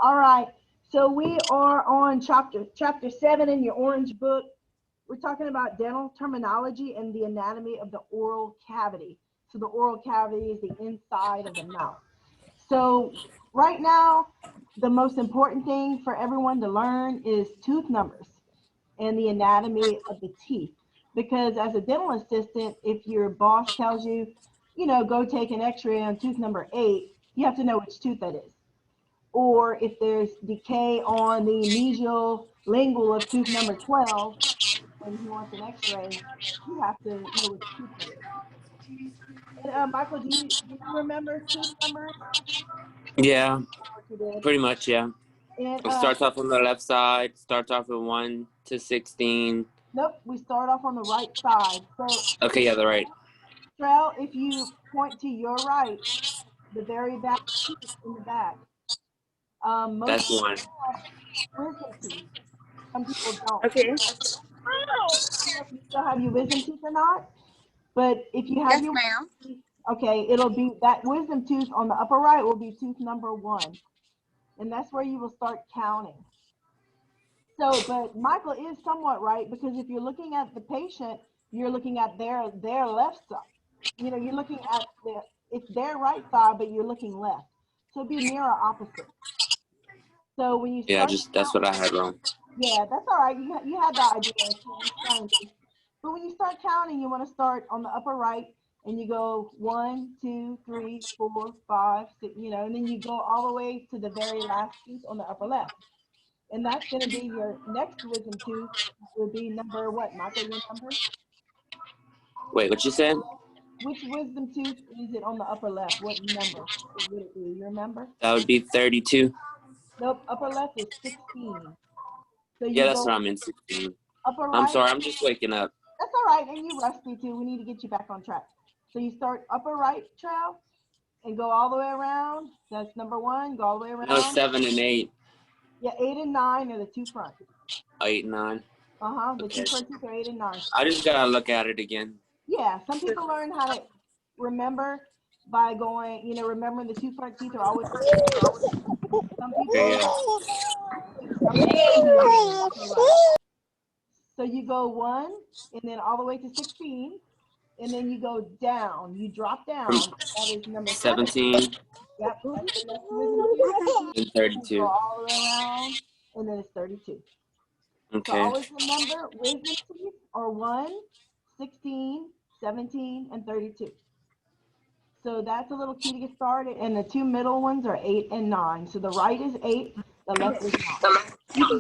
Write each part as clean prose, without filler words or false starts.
All right. So we are on chapter 7 in your orange book. We're talking about dental terminology and the anatomy of the oral cavity. So the oral cavity is the inside of the mouth. So right now, the most important thing for everyone to learn is tooth numbers and the anatomy of the teeth. Because as a dental assistant, if your boss tells you, go take an x-ray on tooth number 8, you have to know which tooth that is. Or if there's decay on the mesial lingual of tooth number 12, and he wants an x-ray, you have to know which tooth it is. And Michael, do you remember tooth numbers? Yeah, You did. pretty much, yeah. And It starts off on the left side, starts off with 1 to 16. nope, we start off on the right side. So Okay, yeah, the right. Trell, if you point to your right, the very back tooth in the back, most That's people 1. have wisdom teeth. Some people don't. Okay. I don't know if you still have your wisdom teeth or not, but if you have Yes, your ma'am. teeth, okay, it'll be that wisdom tooth on the upper right will be tooth number 1, and that's where you will start counting. So, but Michael is somewhat right, because if you're looking at the patient, you're looking at their left side. You're looking at it's their right side, but you're looking left. So it'd be mirror opposite. So when you Yeah, start that's what I had wrong. yeah, that's all right. You had the idea. But when you start counting, you want to start on the upper right, and you go 1, 2, 3, 4, 5, 6, and then you go all the way to the very last tooth on the upper left. And that's going to be your next wisdom tooth. Will be number what, Michael? Your number? Wait, what you said? Which wisdom tooth is it on the upper left? What number would it be? You remember? That would be 32. Nope. Upper left is 16. So Yeah, you that's go what I'm in 16. upper I'm right. sorry, I'm just waking up. That's all right, and you rusty too. We need to get you back on track. So you start upper right trail and go all the way around. That's number 1. Go all the way around. No, 7 and 8. Yeah, 8 and 9 are the two front. 8 and 9. The two front teeth are 8 and 9. I just gotta look at it again. Yeah, some people learn how to remember by going, remembering the two front teeth are always the same. Some people, so you go 1 and then all the way to 16, and then you go down. You drop down. That is number 17. Yep. And 32. go all the way around, and then it's 32. Okay. So always remember, wisdom teeth are 1, 16, 17, and 32. So that's a little key to get started. And the two middle ones are 8 and 9. So the right is 8, the left is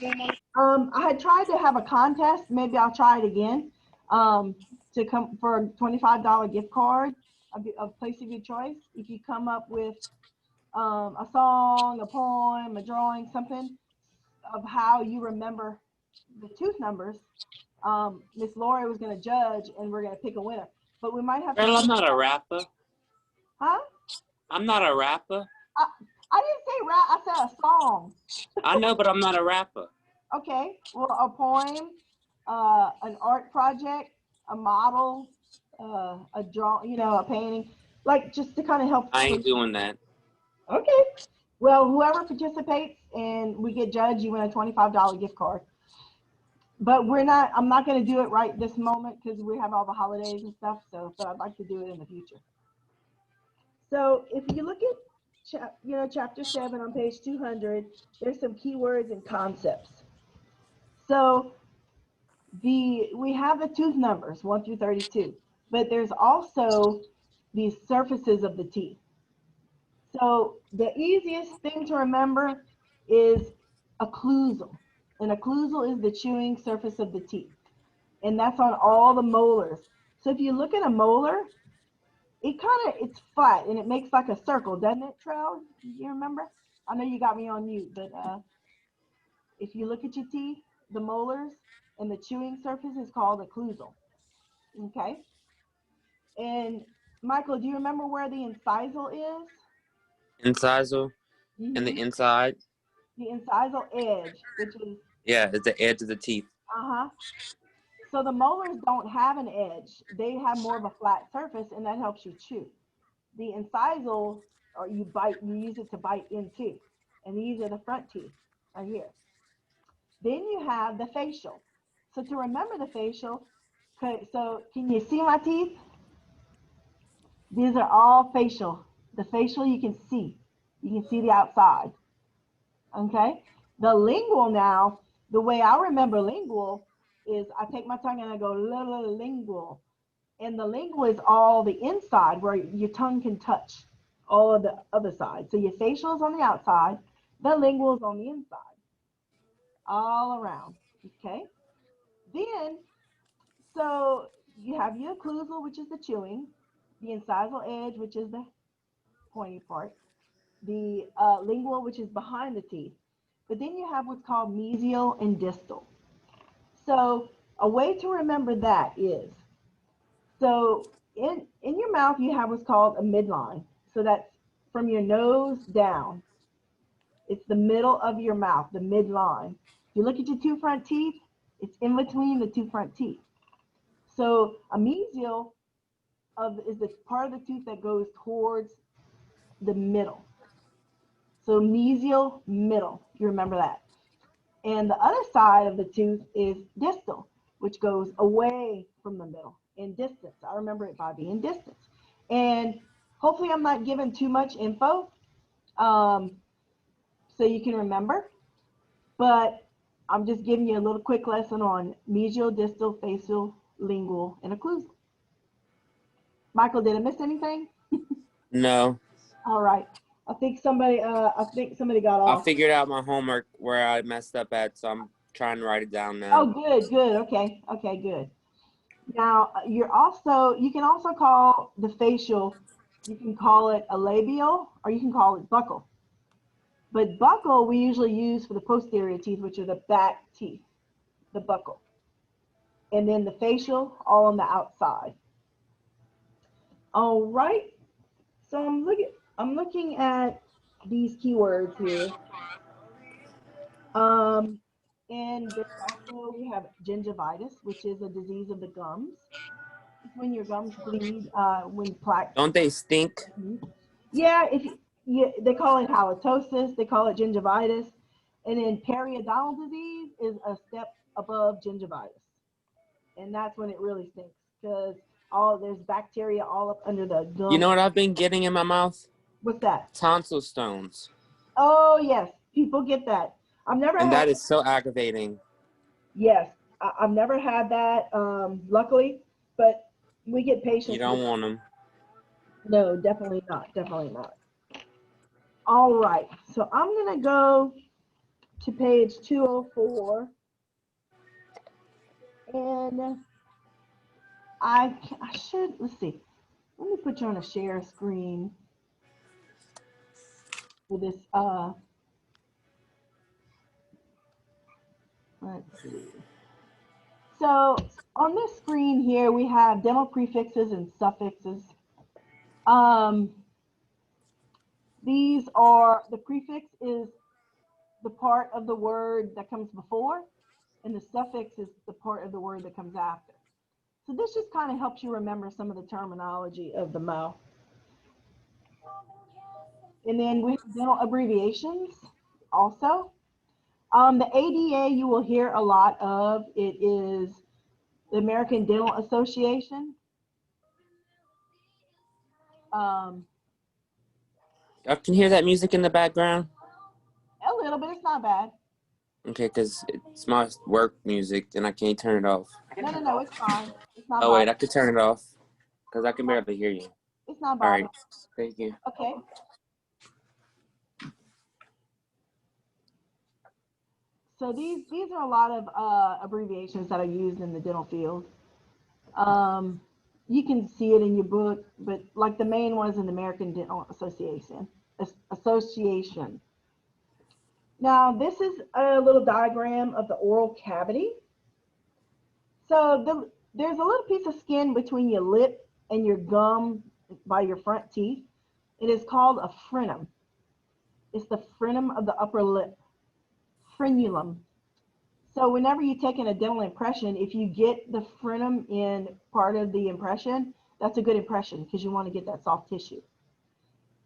9. I had tried to have a contest. Maybe I'll try it again. To come for a $25 gift card of place of your choice. If you come up with a song, a poem, a drawing, something of how you remember the tooth numbers, Miss Lori was going to judge, and we're going to pick a winner. But we might have to. Girl, I'm not a rapper. Huh? I'm not a rapper. I didn't say rap. I said a song. I know, but I'm not a rapper. Okay. Well, a poem, an art project, a model, a draw, a painting, like just to kind of help. I ain't doing that. Okay. Well, whoever participates and we get judged, you win a $25 gift card. But I'm not going to do it right this moment because we have all the holidays and stuff. So, but I'd like to do it in the future. So if you look at, chapter 7 on page 200, there's some keywords and concepts. So we have the tooth numbers 1 through 32, but there's also the surfaces of the teeth. So the easiest thing to remember is occlusal. An occlusal is the chewing surface of the teeth, and that's on all the molars. So if you look at a molar, it's flat and it makes like a circle, doesn't it, Trell? You remember? I know you got me on mute, but if you look at your teeth, the molars and the chewing surface is called occlusal. Okay. And Michael, do you remember where the incisal is? Incisal? And the inside? The incisal edge, which is... Yeah, it's the edge of the teeth. So the molars don't have an edge. They have more of a flat surface, and that helps you chew. The incisal, or you use it to bite into. and these are the front teeth right here. Then you have the facial. So to remember the facial, okay, so can you see my teeth? These are all facial. The facial you can see. You can see the outside. Okay? The lingual now, the way I remember lingual is I take my tongue and I go lingual. And the lingual is all the inside where your tongue can touch all of the other side. So your facial is on the outside, the lingual is on the inside, all around. Okay? Then, so you have your occlusal, which is the chewing, the incisal edge, which is the pointy part, the lingual, which is behind the teeth. But then you have what's called mesial and distal. So a way to remember that is, so in your mouth, you have what's called a midline. So that's from your nose down. It's the middle of your mouth, the midline. If you look at your two front teeth, it's in between the two front teeth. So a mesial is the part of the tooth that goes towards the middle. So mesial, middle, you remember that. And the other side of the tooth is distal, which goes away from the middle in distance. I remember it by being distance. And hopefully I'm not giving too much info so you can remember, but I'm just giving you a little quick lesson on mesial, distal, facial, lingual, and occlusal. Michael, did I miss anything? No. All right. I think somebody got I off. figured out my homework where I messed up at, so I'm trying to write it down now. Oh, good, good. Okay, okay, good. Now you can also call the facial, you can call it a labial or you can call it buccal. But buccal we usually use for the posterior teeth, which are the back teeth, the buccal. And then the facial all on the outside. All right. So I'm looking at these keywords here. And there's also, we have gingivitis, which is a disease of the gums. It's when your gums bleed, when plaque. Don't they stink? Yeah, they call it halitosis, they call it gingivitis. And then periodontal disease is a step above gingivitis. And that's when it really stinks because there's bacteria all up under the gum. You know what I've been getting in my mouth? What's that? Tonsil stones. Oh, yes. People get that. I've never And had that is so aggravating. Yes, I've never had that, luckily, but we get patients. You don't want them. No, definitely not. Definitely not. All right. So I'm going to go to page 204. And I should, let's see. Let me put you on a share screen for this. Let's see. So on this screen here, we have dental prefixes and suffixes. These are, the prefix is the part of the word that comes before, and the suffix is the part of the word that comes after. So this just kind of helps you remember some of the terminology of the mouth. And then we have dental abbreviations also. The ADA you will hear a lot of. It is the American Dental Association. I can hear that music in the background. A little bit, it's not bad. Okay, because it's my work music and I can't turn it off. No, it's fine. It's not. Oh wait, I could turn it off because I can barely hear you. It's not All bothering. right, thank you. Okay. So these are a lot of abbreviations that are used in the dental field. You can see it in your book, but like the main ones in the American Dental Association. Now this is a little diagram of the oral cavity. So there's a little piece of skin between your lip and your gum by your front teeth. It is called a frenum. It's the frenum of the upper lip. Frenulum. So whenever you're taking a dental impression, if you get the frenum in part of the impression, that's a good impression because you want to get that soft tissue.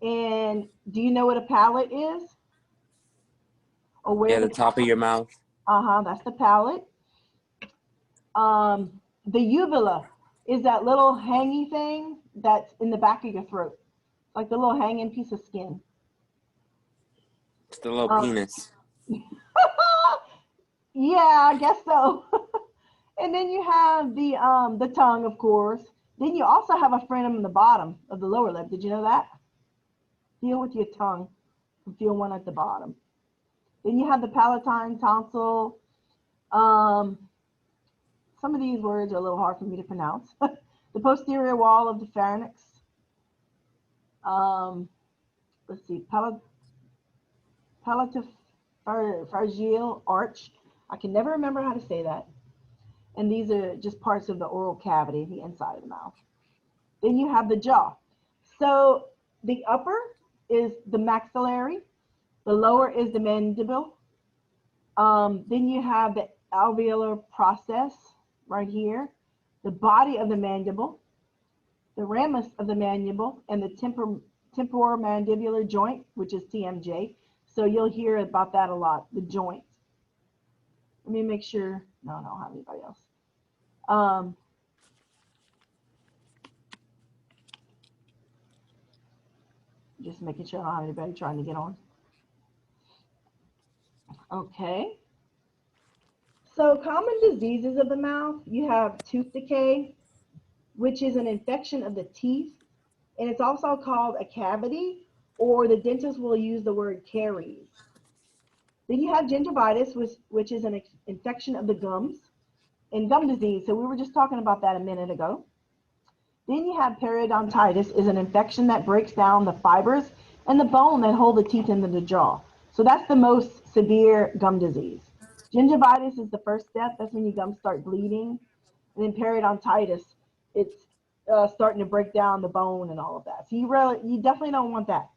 And do you know what a palate is? or where Yeah, the top of your mouth. that's the palate. The uvula is that little hangy thing that's in the back of your throat, like the little hanging piece of skin. It's the little Um, penis. yeah, I guess so. And then you have the tongue, of course. Then you also have a frenum in the bottom of the lower lip. Did you know that? Feel with your tongue. Feel one at the bottom. Then you have the palatine tonsil. Some of these words are a little hard for me to pronounce. The posterior wall of the pharynx. Let's see, palatopharyngeal arch. I can never remember how to say that. And these are just parts of the oral cavity, the inside of the mouth. Then you have the jaw. So the upper is the maxillary. The lower is the mandible. Then you have the alveolar process right here, the body of the mandible, the ramus of the mandible, and the temporomandibular joint, which is TMJ. So you'll hear about that a lot, the joint. Let me make sure. No, I don't have anybody else. Just making sure I don't have anybody trying to get on. Okay. So common diseases of the mouth, you have tooth decay, which is an infection of the teeth, and it's also called a cavity, or the dentist will use the word caries. Then you have gingivitis, which is an infection of the gums, and gum disease. So we were just talking about that a minute ago. Then you have periodontitis, is an infection that breaks down the fibers and the bone that hold the teeth into the jaw. So that's the most severe gum disease. Gingivitis is the first step. That's when your gums start bleeding. And then periodontitis, it's starting to break down the bone and all of that. So you definitely don't want that.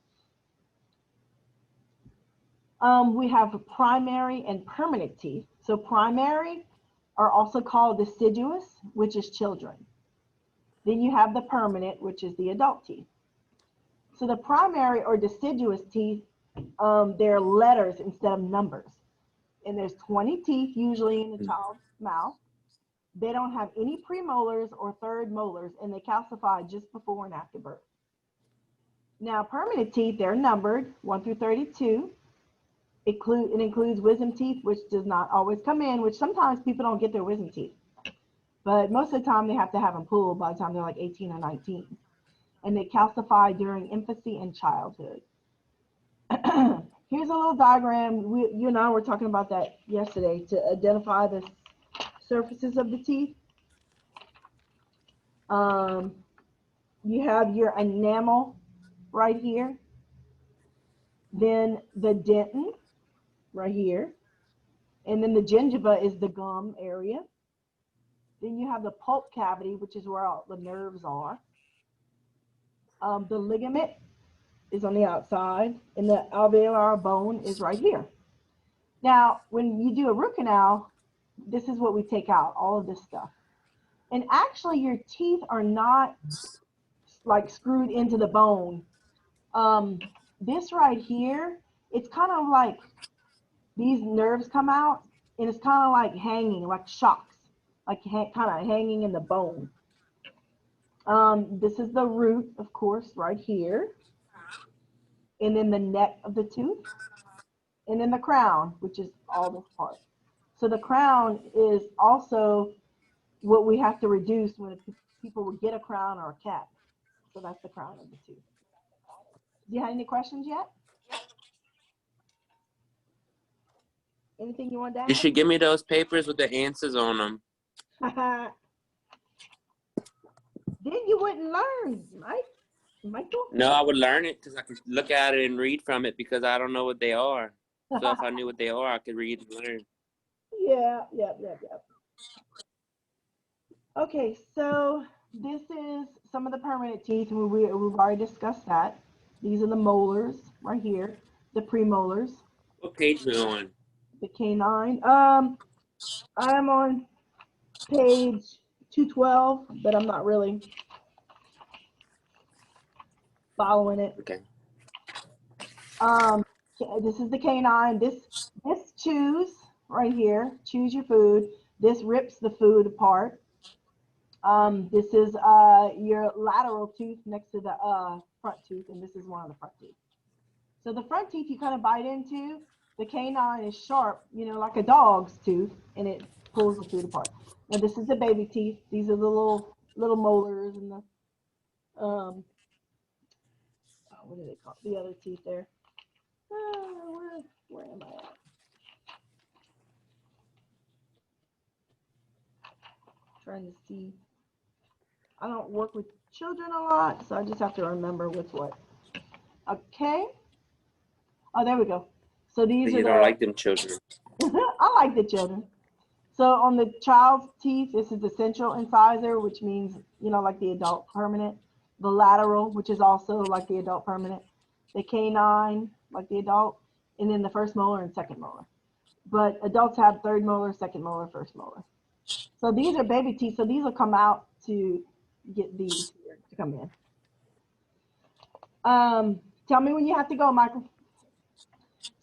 We have primary and permanent teeth. So primary are also called deciduous, which is children. Then you have the permanent, which is the adult teeth. So the primary or deciduous teeth, they're letters instead of numbers. And there's 20 teeth usually in a child's mouth. They don't have any premolars or third molars, and they calcify just before and after birth. Now, permanent teeth, they're numbered 1 through 32. It includes wisdom teeth, which does not always come in, which sometimes people don't get their wisdom teeth. But most of the time, they have to have them pulled by the time they're like 18 or 19. And they calcify during infancy and childhood. Here's a little diagram. You and I were talking about that yesterday to identify the surfaces of the teeth. You have your enamel right here. Then the dentin right here. And then the gingiva is the gum area. Then you have the pulp cavity, which is where all the nerves are. The ligament is on the outside, and the alveolar bone is right here. Now, when you do a root canal, this is what we take out, all of this stuff. And actually, your teeth are not like screwed into the bone. This right here, it's kind of like these nerves come out, and it's kind of like hanging, like shocks, like kind of hanging in the bone. This is the root, of course, right here. And then the neck of the tooth. And then the crown, which is all this part. So the crown is also what we have to reduce when people would get a crown or a cap. So that's the crown of the tooth. Do you have any questions yet? Anything you want to You ask? should give me those papers with the answers on them. Then you wouldn't learn, right, Michael? No, I would learn it because I could look at it and read from it because I don't know what they are. So if I knew what they are, I could read and learn. Yeah. Okay, so this is some of the permanent teeth, and we've already discussed that. These are the molars right here, the premolars. What page are we on? The canine. I'm on page 212, but I'm not really following it. Okay. This is the canine. This chews right here. Chews your food. This rips the food apart. This is your lateral tooth next to the front tooth, and this is one of the front teeth. So the front teeth you kind of bite into. The canine is sharp, you know, like a dog's tooth, and it pulls the food apart. Now this is the baby teeth. These are the little molars and the what do they call it? The other teeth there? Where am I at? Trying to see. I don't work with children a lot, so I just have to remember what's what. Okay. Oh, there we go. So these You are don't like them children. I like the children. So on the child's teeth, this is the central incisor, which means, you know, like the adult permanent. The lateral, which is also like the adult permanent. The canine, like the adult. And then the first molar and second molar. But adults have third molar, second molar, first molar. So these are baby teeth. So these will come out to get these here to come in. Tell me when you have to go, Michael.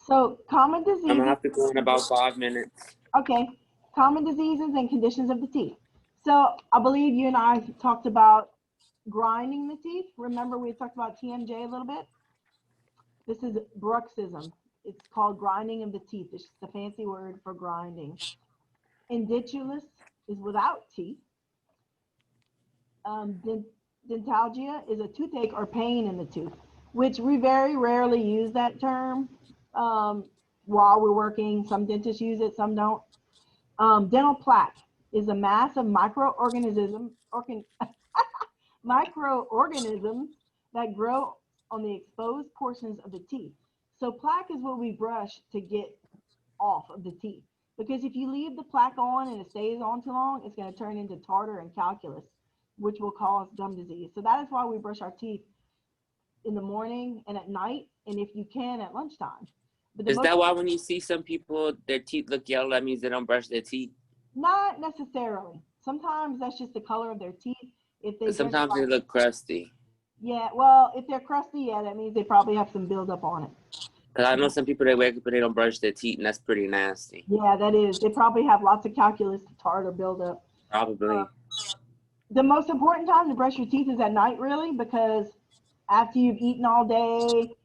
So common diseases. I'm gonna have to go in about 5 minutes. Okay. Common diseases and conditions of the teeth. So I believe you and I talked about grinding the teeth. Remember we talked about TMJ a little bit? This is bruxism. It's called grinding of the teeth. It's just a fancy word for grinding. Indentulous is without teeth. Dentalgia is a toothache or pain in the tooth, which we very rarely use that term while we're working. Some dentists use it, some don't. Dental plaque is a mass of microorganisms that grow on the exposed portions of the teeth. So plaque is what we brush to get off of the teeth. Because if you leave the plaque on and it stays on too long, it's going to turn into tartar and calculus, which will cause gum disease. So that is why we brush our teeth in the morning and at night, and if you can, at lunchtime. But is that why when you see some people, their teeth look yellow, that means they don't brush their teeth? Not necessarily. Sometimes that's just the color of their teeth. If they sometimes they look crusty. Yeah, well, if they're crusty, yeah, that means they probably have some buildup on it. Because I know some people, they wake up and they don't brush their teeth, and that's pretty nasty. Yeah, that is. They probably have lots of calculus, tartar buildup. Probably. The most important time to brush your teeth is at night, really, because after you've eaten all day,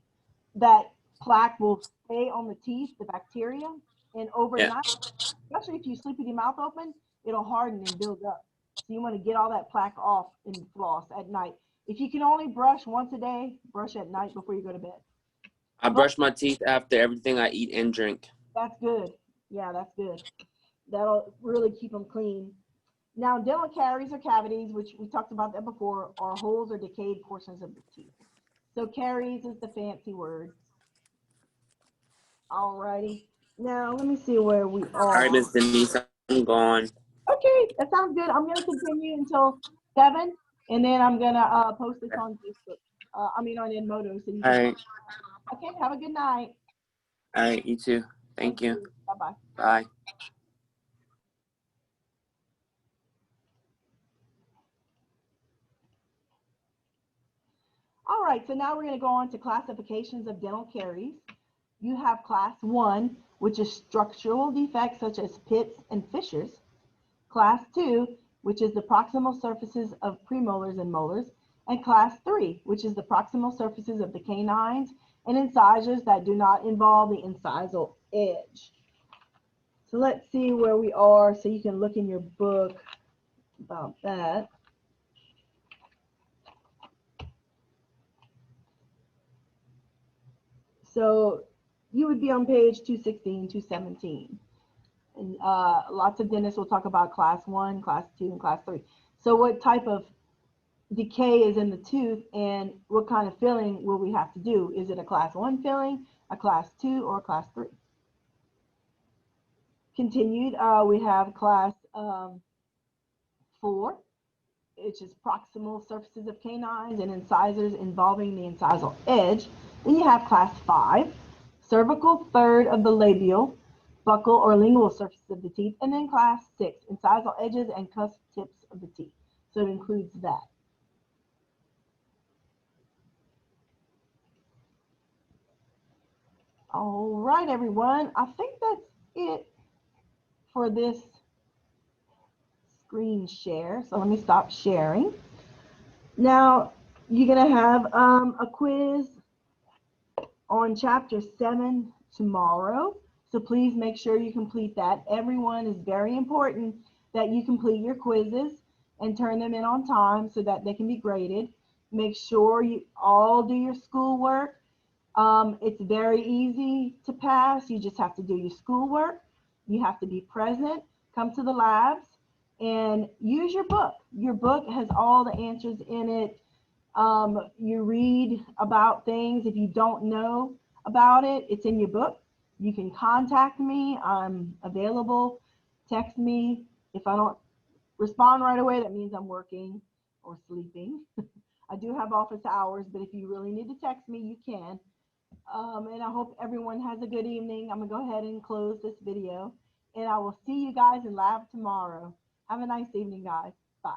that plaque will stay on the teeth, the bacteria, and overnight, especially if you sleep with your mouth open, it'll harden and build up. So you want to get all that plaque off and floss at night. If you can only brush once a day, brush at night before you go to bed. I brush my teeth after everything I eat and drink. That's good. Yeah, that's good. That'll really keep them clean. Now, dental caries or cavities, which we talked about that before, are holes or decayed portions of the teeth. So caries is the fancy word. All righty. Now, let me see where we are. All right, Miss Denise, I'm gone. Okay, that sounds good. I'm going to continue until 7, and then I'm going to post this on Facebook. On Edmodo. So you can. All right. Okay, have a good night. All right, you too. Thank you. Bye-bye. Bye. All right, so now we're going to go on to classifications of dental caries. You have class 1, which is structural defects such as pits and fissures. Class 2, which is the proximal surfaces of premolars and molars. And class 3, which is the proximal surfaces of the canines and incisors that do not involve the incisal edge. So let's see where we are so you can look in your book about that. So you would be on page 216, 217. And lots of dentists will talk about class 1, class 2, and class 3. So what type of decay is in the tooth and what kind of filling will we have to do? Is it a class 1 filling, a class 2, or a class 3? Continued, we have class 4, which is proximal surfaces of canines and incisors involving the incisal edge. Then you have class 5, cervical third of the labial, buccal or lingual surfaces of the teeth, and then class 6, incisal edges and cusp tips of the teeth. So it includes that. All right, everyone. I think that's it for this screen share. So let me stop sharing. Now, you're going to have a quiz on chapter 7 tomorrow. So please make sure you complete that. Everyone, is very important that you complete your quizzes and turn them in on time so that they can be graded. Make sure you all do your schoolwork. It's very easy to pass. You just have to do your schoolwork. You have to be present, come to the labs, and use your book. Your book has all the answers in it. You read about things. If you don't know about it, it's in your book. You can contact me. I'm available. Text me. If I don't respond right away, that means I'm working or sleeping. I do have office hours, but if you really need to text me, you can. And I hope everyone has a good evening. I'm going to go ahead and close this video. And I will see you guys in lab tomorrow. Have a nice evening, guys. Bye.